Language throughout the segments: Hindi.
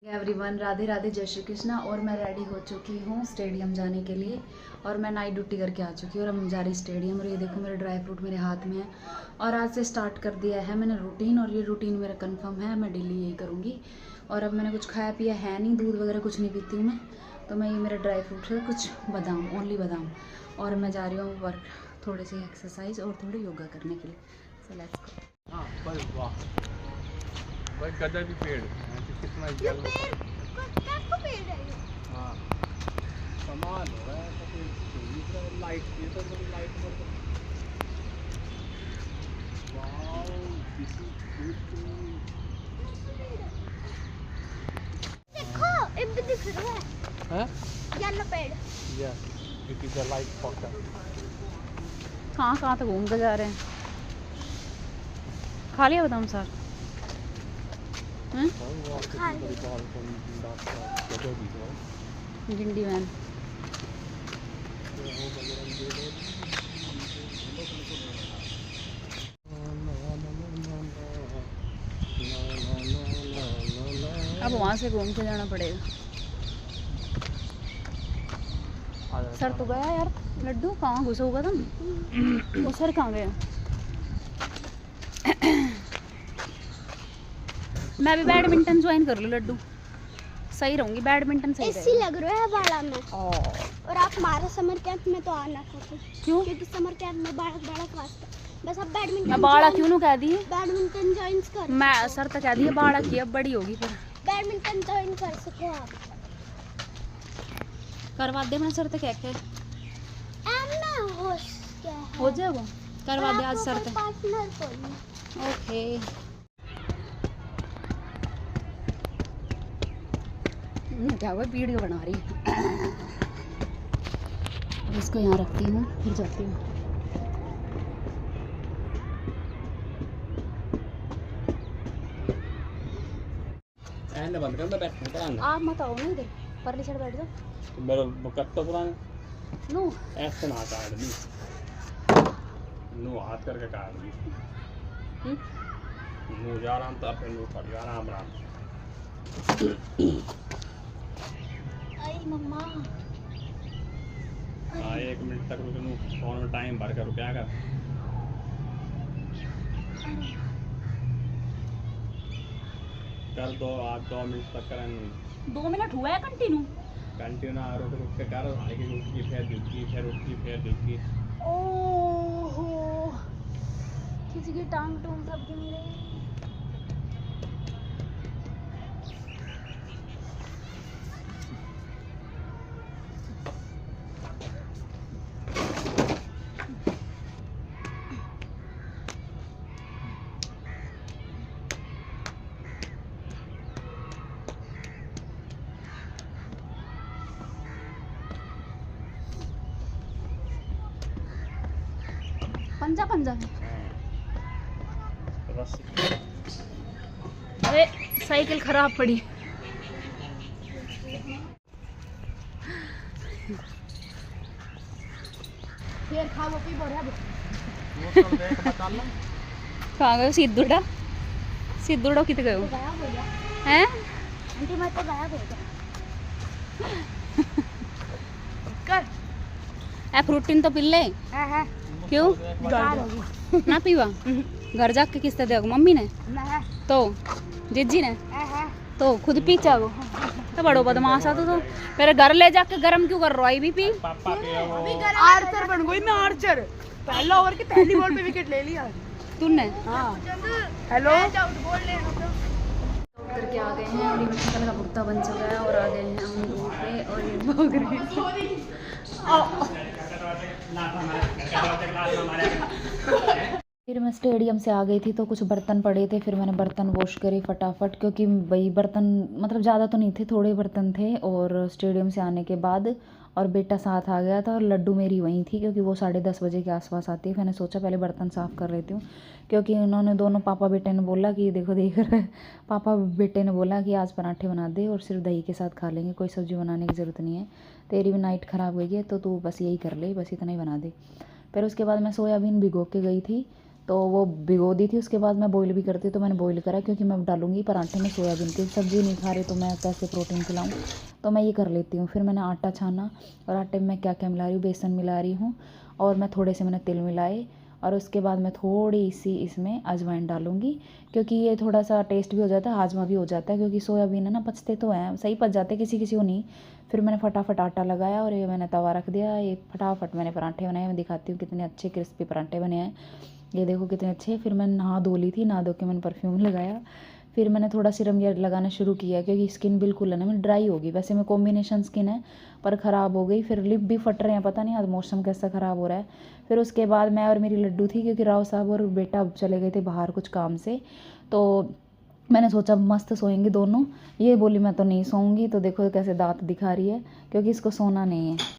एवरीवन, राधे राधे, जय श्री कृष्णा। और मैं रेडी हो चुकी हूँ स्टेडियम जाने के लिए। और मैं नाइट ड्यूटी करके आ चुकी हूँ और हम जा रही स्टेडियम। और ये देखो मेरे ड्राई फ्रूट मेरे हाथ में है। और आज से स्टार्ट कर दिया है मैंने रूटीन, और ये रूटीन मेरा कंफर्म है, मैं डेली यही करूँगी। और अब मैंने कुछ खाया पिया है नहीं, दूध वगैरह कुछ नहीं पीती हूँ मैं। तो मैं ये मेरा ड्राई फ्रूट है, कुछ बादाम, ओनली बादाम। और मैं जा रही हूँ वर्क, थोड़ी सी एक्सरसाइज और थोड़ी योगा करने के लिए। So let's go. हाँ पर वाह भाई गदर भी पेड़ कितना येलो हाँ कमाल हो रहा है तो लाइट ये तो लाइट वाओ दिस इज देखो एक भी दिख रहा है हैं येलो पेड़। Yes it is a light pocket कहाँ तक घूम के जा रहे हैं। खा लिया बादाम सर? गिंडी मैन। अब वहाँ से घूम के जाना पड़ेगा। सर तो गया यार। लड्डू कहाँ घुसा होगा तुम? वो सर कहाँ गया? मैं भी बैडमिंटन ज्वाइन कर लूँ लड्डू, सही रहूंगी। बैडमिंटन सही ऐसी लग रहा है बाला में। और आप हमारे समर कैंप में तो आना था। क्यों? क्योंकि समर कैंप में बड़ा बड़ा क्लास था। बस अब बैडमिंटन मैं बाड़ा क्यों ना कह दी? बैडमिंटन ज्वाइन कर। मैं सर तो कह दी बाड़ा की, अब बड़ी होगी फिर बैडमिंटन ज्वाइन कर सको आप। करवा दे। मैं सर तो कह के हो जाए वो करवा दे आज सर तो। पार्टनर को ओके। क्या हुआ? वीडियो बना रही है। इसको यहाँ रखती हूँ, फिर जाती हूँ। ऐसे बंद कर मैं बैठ नहीं आप मत आओ ना इधर, परली साइड बैठ जाओ। मेरा कट तो पुराने नो ऐसे ना काट दी नो हाथ करके काट दी नो जा रहा था फिर नो पड़ गया आराम आराम आई मम्मा हाँ 1 मिनट तक रुक नो फोन में टाइम भर कर क्या कर दो आज 2 मिनट तक करें 2 मिनट हुआ है कंटिन्यू। कंटिन्यू रुक के कर आगे रुकी फिर रुकी फिर रुकी फिर रुकी ओहो किसी की टांग टूंग सब गिर गई। पंजा पंजा। रस्सी अरे साइकिल खराब पड़ी। फिर खाओ पी बोरा वो सब देख बता लो कहाँ गए सिद्धूड़ा? सिद्धूड़ा कितने गए हो? गायब हो गया हैं? आंटी मैं तो गायब हो गया कर ए फ्रूटीन तो पिल्ले है क्यों ना पीवा? घर जाके किसने देगा? मम्मी ने तो जीजी ने तो खुद पी चाहो तो बड़ो बदमाश आता तो मेरे घर ले जाके गरम क्यों कर रहा है? भी पी। पापा के वो आर्चर बन गई मैं आर्चर। पहला ओवर की पहली बॉल पे विकेट ले लिया तूने? हाँ हेलो करके आ गए हैं और ये चिकन का भुट्टा बन चुका है और आ गए हैं हम रोड पे और ये भाग रहे हैं। फिर मैं स्टेडियम से आ गई थी तो कुछ बर्तन पड़े थे, फिर मैंने बर्तन वॉश करे फटाफट, क्योंकि वही बर्तन मतलब ज़्यादा तो नहीं थे, थोड़े बर्तन थे। और स्टेडियम से आने के बाद और बेटा साथ आ गया था और लड्डू मेरी वहीं थी क्योंकि वो 10:30 बजे के आसपास आती है। मैंने सोचा पहले बर्तन साफ़ कर लेती हूँ, क्योंकि उन्होंने दोनों पापा बेटे ने बोला कि देखो देख रहे पापा बेटे ने बोला कि आज पराठे बना दे और सिर्फ दही के साथ खा लेंगे, कोई सब्ज़ी बनाने की ज़रूरत नहीं है, तेरी भी नाइट ख़राब गई है तो तू बस यही कर ले, बस इतना ही बना दे। फिर उसके बाद मैं सोयाबीन भिगो के गई थी तो वो भिगो दी थी, उसके बाद मैं बॉईल भी करती तो मैंने बॉईल करा, क्योंकि मैं डालूंगी पराठे में सोयाबीन की। सब्ज़ी नहीं खा रही तो मैं कैसे प्रोटीन खिलाऊँ, तो मैं ये कर लेती हूँ। फिर मैंने आटा छाना, और आटे में मैं क्या क्या मिला रही हूँ, बेसन मिला रही हूँ, और मैं थोड़े से मैंने तिल मिलाए, और उसके बाद मैं थोड़ी सी इसमें अजवाइन डालूंगी, क्योंकि ये थोड़ा सा टेस्ट भी हो जाता है, हाजमा भी हो जाता है, क्योंकि सोयाबीन है ना, पचते तो हैं, सही पच जाते किसी किसी को नहीं। फिर मैंने फटाफट आटा लगाया और ये मैंने तवा रख दिया। ये फटाफट मैंने पराठे बनाए, मैं दिखाती हूँ कितने अच्छे क्रिस्पी पराठे बने हैं। ये देखो कितने अच्छे। फिर मैं नहा धो ली थी, नहा धो के मैंने परफ्यूम लगाया। फिर मैंने थोड़ा सीरम ये लगाना शुरू किया, क्योंकि स्किन बिल्कुल है ना मेरी ड्राई होगी। वैसे मैं कॉम्बिनेशन स्किन है, पर ख़राब हो गई। फिर लिप भी फट रहे हैं, पता नहीं आज मौसम कैसा ख़राब हो रहा है। फिर उसके बाद मैं और मेरी लड्डू थी, क्योंकि राव साहब और बेटा चले गए थे बाहर कुछ काम से, तो मैंने सोचा मस्त सोएंगे दोनों। ये बोली मैं तो नहीं सोऊंगी, तो देखो कैसे दांत दिखा रही है, क्योंकि इसको सोना नहीं है।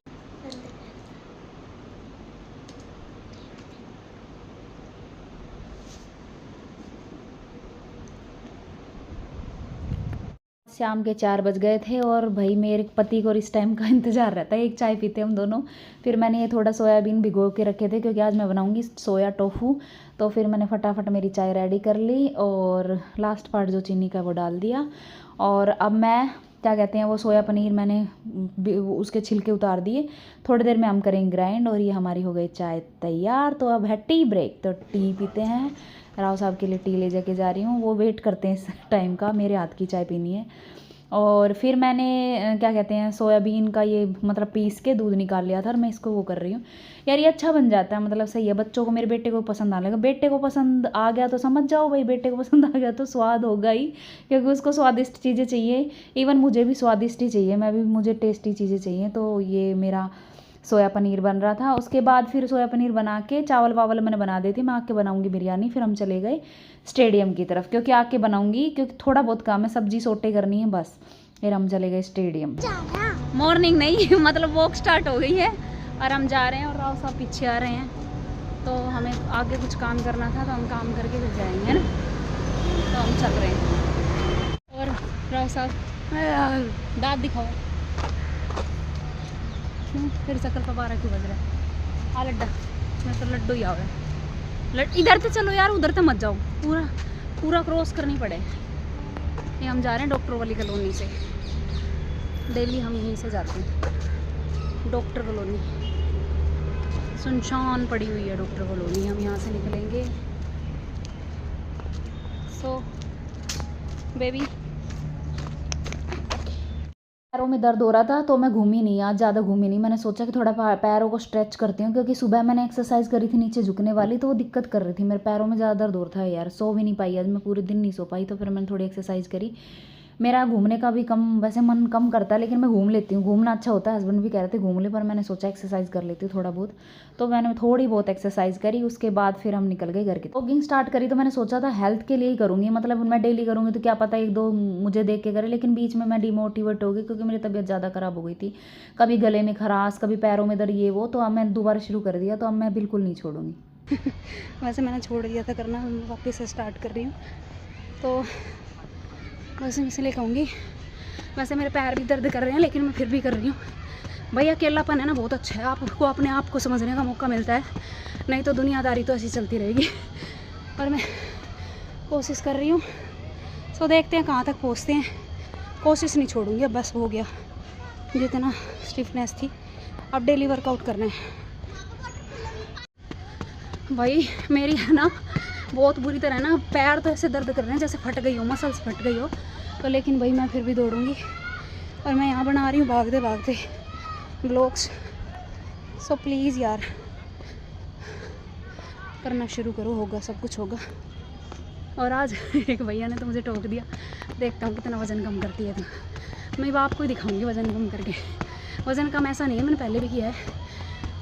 शाम के 4 बज गए थे, और भाई मेरे पति को इस टाइम का इंतज़ार रहता है, एक चाय पीते हम दोनों। फिर मैंने ये थोड़ा सोयाबीन भिगो के रखे थे, क्योंकि आज मैं बनाऊंगी सोया टोफू। तो फिर मैंने फटाफट मेरी चाय रेडी कर ली, और लास्ट पार्ट जो चीनी का वो डाल दिया। और अब मैं क्या कहते हैं, वो सोया पनीर मैंने उसके छिलके उतार दिए। थोड़ी देर में हम करेंगे ग्राइंड, और ये हमारी हो गई चाय तैयार। तो अब है टी ब्रेक, तो टी पीते हैं। राव साहब के लिए टी ले जाके जा रही हूँ, वो वेट करते हैं इस टाइम का, मेरे हाथ की चाय पीनी है। और फिर मैंने क्या कहते हैं, सोयाबीन का ये मतलब पीस के दूध निकाल लिया था, और मैं इसको वो कर रही हूँ। यार ये अच्छा बन जाता है, मतलब सही है। बच्चों को, मेरे बेटे को पसंद आने लगा। बेटे को पसंद आ गया तो समझ जाओ भाई, बेटे को पसंद आ गया तो स्वाद होगा ही, क्योंकि उसको स्वादिष्ट चीज़ें चाहिए। इवन मुझे भी स्वादिष्ट ही चाहिए, मुझे टेस्टी चीज़ें चाहिए। तो ये मेरा सोया पनीर बन रहा था। उसके बाद फिर सोया पनीर बना के चावल वावल मैंने बना दी थी, मैं आके बनाऊंगी बिरयानी। फिर हम चले गए स्टेडियम की तरफ, क्योंकि आके बनाऊंगी, क्योंकि थोड़ा बहुत काम है, सब्जी सोटे करनी है बस। फिर हम चले गए स्टेडियम। मॉर्निंग नहीं मतलब वॉक स्टार्ट हो गई है, और हम जा रहे हैं, और राव साहब पीछे आ रहे हैं। तो हमें आगे कुछ काम करना था, तो हम काम करके फिर जाएंगे, है ना। तो हम चल रहे हैं। और राव साहब दांत दिखाओ, फिर शक्कर का 12 क्यों बज रहा है। आ लड्डा, मैं तो लड्डू ही आवे। इधर तो चलो यार, उधर तो मत जाओ, पूरा क्रॉस करनी पड़े। ये हम जा रहे हैं डॉक्टर वाली कॉलोनी से, डेली हम यहीं से जाते हैं। डॉक्टर कॉलोनी सुनसान पड़ी हुई है, डॉक्टर कॉलोनी। हम यहाँ से निकलेंगे। सो बेबी, पैरों में दर्द हो रहा था, तो मैं घूमी नहीं आज, ज़्यादा घूमी नहीं। मैंने सोचा कि थोड़ा पैरों को स्ट्रेच करती हूँ, क्योंकि सुबह मैंने एक्सरसाइज करी थी नीचे झुकने वाली, तो वो दिक्कत कर रही थी। मेरे पैरों में ज़्यादा दर्द हो रहा था यार, सो भी नहीं पाई आज मैं, पूरे दिन नहीं सो पाई। तो फिर मैंने थोड़ी एक्सरसाइज करी। मेरा घूमने का भी कम, वैसे मन कम करता है, लेकिन मैं घूम लेती हूँ। घूमना अच्छा होता है, हस्बैंड भी कह रहे थे घूम ले, पर मैंने सोचा एक्सरसाइज कर लेती हूँ थोड़ा बहुत। तो मैंने थोड़ी बहुत एक्सरसाइज करी। उसके बाद फिर हम निकल गए घर की। वॉकिंग स्टार्ट करी, तो मैंने सोचा था हेल्थ के लिए ही करूँगी, मतलब मैं डेली करूँगी तो क्या पता 1-2 मुझे देख के करे। लेकिन बीच में मैं डिमोटिवेट हो गई, क्योंकि मेरी तबीयत ज़्यादा ख़राब हो गई थी, कभी गले में खराश, कभी पैरों में दर्द, ये वो। तो अब मैं दोबारा शुरू कर दिया, तो अब मैं बिल्कुल नहीं छोड़ूंगी। वैसे मैंने छोड़ दिया था करना, वापस से स्टार्ट कर रही हूँ। तो वैसे मैं इसलिए कहूँगी, वैसे मेरे पैर भी दर्द कर रहे हैं, लेकिन मैं फिर भी कर रही हूँ। भाई अकेलापन है ना, बहुत अच्छा है, आपको अपने आप को समझने का मौका मिलता है, नहीं तो दुनियादारी तो ऐसी चलती रहेगी। और मैं कोशिश कर रही हूँ, सो देखते हैं कहाँ तक पहुँचते हैं। कोशिश नहीं छोड़ूंगी अब, बस हो गया जितना स्टिफनेस थी, अब डेली वर्कआउट करना है। भाई मेरी है ना बहुत बुरी तरह ना पैर तो ऐसे दर्द कर रहे हैं जैसे फट गई हो, मसल्स फट गई हो। तो लेकिन भाई मैं फिर भी दौड़ूंगी, और मैं यहाँ बना रही हूँ भागते भागते ब्लॉग्स। सो प्लीज़ यार करना शुरू करो, होगा सब कुछ होगा। और आज एक भैया ने तो मुझे टोक दिया, देखता हूँ कितना वज़न कम करती है। तो मैं आपको ही दिखाऊंगी वज़न कम करके। वज़न कम ऐसा नहीं है, मैंने पहले भी किया है,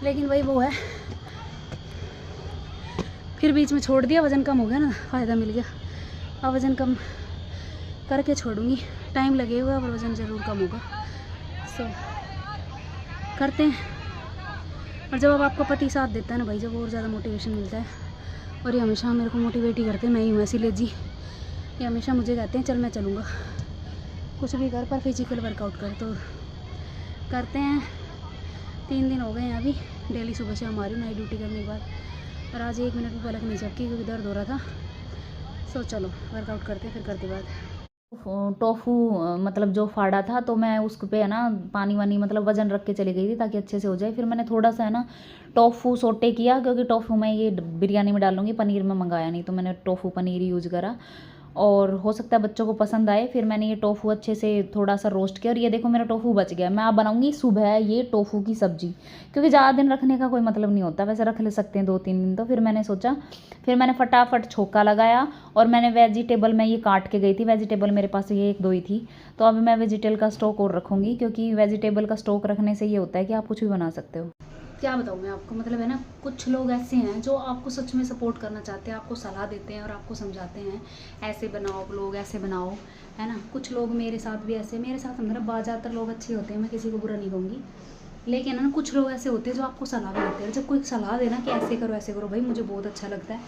लेकिन वही वो है, फिर बीच में छोड़ दिया, वज़न कम हो गया ना, फ़ायदा मिल गया। अब वज़न कम करके छोड़ूंगी, टाइम लगेगा पर वज़न ज़रूर कम होगा। सो करते हैं। और जब अब आपको पति साथ देता है ना भाई, जब और ज़्यादा मोटिवेशन मिलता है। और ये हमेशा मेरे को मोटिवेट ही करते हैं, मैं ही हूँ ऐसी लेजी। ये हमेशा मुझे कहते हैं चल मैं चलूँगा, कुछ भी कर पर फिजिकल वर्कआउट कर। तो करते हैं। 3 दिन हो गए हैं अभी, डेली सुबह से हमारी नाइट ड्यूटी करने के बाद, और आज 1 मिनट भी पलक नहीं झपकी क्योंकि दर्द हो रहा था। सो चलो वर्कआउट करते फिर करते बाद। टोफू मतलब जो फाड़ा था तो मैं उस पे है ना पानी वानी मतलब वज़न रख के चली गई थी ताकि अच्छे से हो जाए। फिर मैंने थोड़ा सा है ना टोफू सोटे किया क्योंकि टोफू मैं ये बिरयानी में डालूंगी, पनीर में मंगाया नहीं, तो मैंने टोफू पनीर यूज़ करा और हो सकता है बच्चों को पसंद आए। फिर मैंने ये टोफू अच्छे से थोड़ा सा रोस्ट किया और ये देखो मेरा टोफू बच गया। मैं अब बनाऊंगी सुबह ये टोफू की सब्ज़ी क्योंकि ज़्यादा दिन रखने का कोई मतलब नहीं होता, वैसे रख ले सकते हैं 2-3 दिन। तो फिर मैंने सोचा, फिर मैंने फटाफट छोका लगाया और मैंने वेजिटेबल में ये काट के गई थी। वेजिटेबल मेरे पास ये 1-2 ही थी, तो अभी मैं वेजिटेबल का स्टॉक और रखूँगी क्योंकि वेजिटेबल का स्टॉक रखने से ये होता है कि आप कुछ भी बना सकते हो। क्या बताऊँ मैं आपको, मतलब है ना कुछ लोग ऐसे हैं जो आपको सच में सपोर्ट करना चाहते हैं, आपको सलाह देते हैं और आपको समझाते हैं ऐसे बनाओ लोग, ऐसे बनाओ, है ना। कुछ लोग मेरे साथ भी ऐसे, मेरे साथ मतलब ज़्यादातर लोग अच्छे होते हैं, मैं किसी को बुरा नहीं कहूँगी, लेकिन है ना कुछ लोग ऐसे होते हैं जो आपको सलाह भी देते हैं। जब कोई सलाह देना कि ऐसे करो भाई, मुझे बहुत अच्छा लगता है।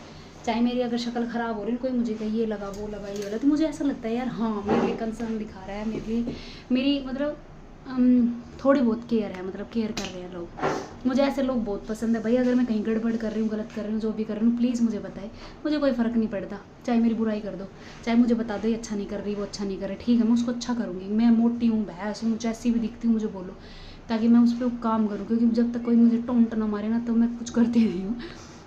चाहे मेरी अगर शक्ल ख़राब हो रही है, कोई मुझे कहे ये लगा वो लगा ये वाला, तो मुझे ऐसा लगता है यार हाँ मेरे लिए कंसर्न दिखा रहा है, मेरी मतलब थोड़ी बहुत केयर है, मतलब केयर कर रहे हैं लोग। मुझे ऐसे लोग बहुत पसंद है भाई। अगर मैं कहीं गड़बड़ कर रही हूँ, गलत कर रही हूँ, जो भी कर रही हूँ, प्लीज़ मुझे बताए, मुझे कोई फ़र्क नहीं पड़ता। चाहे मेरी बुराई कर दो, चाहे मुझे बता दो ये अच्छा नहीं कर रही, वो अच्छा नहीं कर रही, ठीक है मैं उसको अच्छा करूँगी। मैं मोटी हूँ, भैंस हूँ, जैसी भी दिखती हूँ मुझे बोलो, ताकि मैं उस पर काम करूँ, क्योंकि जब तक कोई मुझे टोंट ना मारे ना तो मैं कुछ करती नहीं हूँ।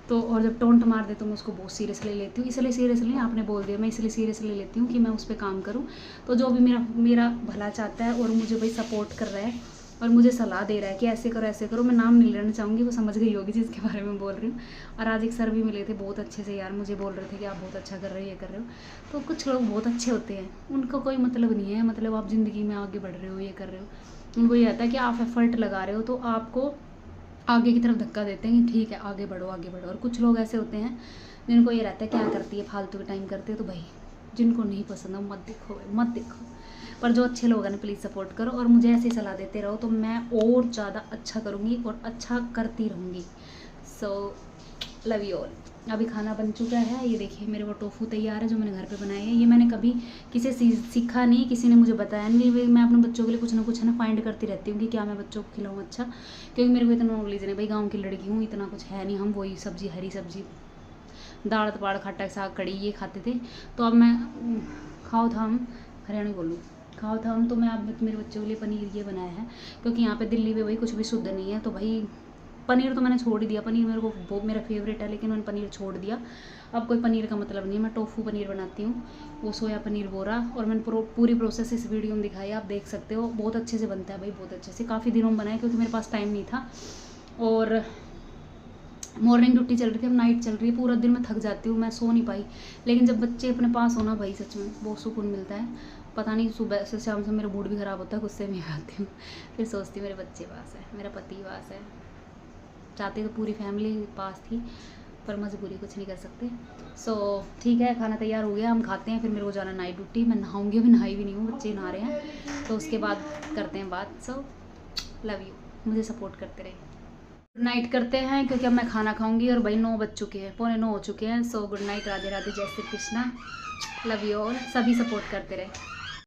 तो और जब टोंट मार दे तो मैं उसको बहुत सीरियसली लेती हूँ। इसलिए सीरियसली आपने बोल दिया, मैं इसलिए सीरियसली लेती हूँ कि मैं उस पर काम करूँ। तो जो भी मेरा भला चाहता है और मुझे भाई सपोर्ट कर रहा है और मुझे सलाह दे रहा है कि ऐसे करो, मैं नाम नहीं लेना चाहूँगी, वो समझ गई होगी जिसके बारे में बोल रही हूँ। और आज एक सर भी मिले थे बहुत अच्छे से यार, मुझे बोल रहे थे कि आप बहुत अच्छा कर रहे हो, ये कर रहे हो। तो कुछ लोग बहुत अच्छे होते हैं, उनको कोई मतलब नहीं है, मतलब आप ज़िंदगी में आगे बढ़ रहे हो, ये कर रहे हो, उनको ये आता है कि आप एफर्ट लगा रहे हो तो आपको आगे की तरफ धक्का देते हैं कि ठीक है आगे बढ़ो आगे बढ़ो। और कुछ लोग ऐसे होते हैं जिनको ये रहता है क्या करती है, फालतू के टाइम करते हैं। तो भाई जिनको नहीं पसंद है मत देखो, पर जो अच्छे लोग हैं ना प्लीज़ सपोर्ट करो और मुझे ऐसे सलाह देते रहो, तो मैं और ज़्यादा अच्छा करूँगी और अच्छा करती रहूँगी। So love you all. अभी खाना बन चुका है, ये देखिए मेरे वो टोफू तैयार है जो मैंने घर पे बनाए हैं। ये मैंने कभी किसी से सीखा नहीं, किसी ने मुझे बताया नहीं। मैं अपने बच्चों के लिए कुछ ना कुछ है ना फाइंड करती रहती हूँ कि क्या मैं बच्चों को खिलाऊँ अच्छा, क्योंकि मेरे को इतना नॉलेज नहीं भाई, गाँव की लड़की हूँ, इतना कुछ है नहीं। हम वही सब्जी, हरी सब्जी, दाल तपाड़, खट्टा साग, कड़ी ये खाते थे। तो अब मैं खाओ था हम हरियाणी बोलूँ खाओ था हम, तो मैं अब मेरे बच्चों के लिए पनीर ये बनाया है, क्योंकि यहाँ पे दिल्ली में भाई कुछ भी शुद्ध नहीं है। तो भाई पनीर तो मैंने छोड़ ही दिया, पनीर मेरे को बहुत मेरा फेवरेट है, लेकिन मैंने पनीर छोड़ दिया। अब कोई पनीर का मतलब नहीं है, मैं टोफू पनीर बनाती हूँ, वो सोया पनीर बोरा। और मैंने पूरी प्रोसेस इस वीडियो में दिखाई, आप देख सकते हो। बहुत अच्छे से बनता है भाई, बहुत अच्छे से। काफ़ी दिनों में बनाया क्योंकि मेरे पास टाइम नहीं था और मॉर्निंग ड्यूटी चल रही थी, अब नाइट चल रही है। पूरा दिन मैं थक जाती हूँ, मैं सो नहीं पाई। लेकिन जब बच्चे अपने पास होना भाई सच में बहुत सुकून मिलता है। पता नहीं सुबह से शाम से मेरा मूड भी ख़राब होता है, गुस्से में आती हूँ, फिर सोचती हूँ मेरे बच्चे पास है, मेरा पति पास है। चाहती तो पूरी फैमिली पास थी, पर मजबूरी कुछ नहीं कर सकते। सो ठीक है, खाना तैयार हो गया, हम खाते हैं। फिर मेरे को जाना नाइट ड्यूटी, मैं नहाऊंगी, अभी नहाई भी नहीं हूँ, बच्चे नहा रहे हैं, तो उसके बाद करते हैं बात। सो लव यू, मुझे सपोर्ट करते रहे। गुड नाइट करते हैं क्योंकि अब मैं खाना खाऊंगी और भाई 9 बज चुके हैं, 8:45 हो चुके हैं। So good night, Radhe Radhe, जय Shri Krishna, love you all. सभी सपोर्ट करते रहे।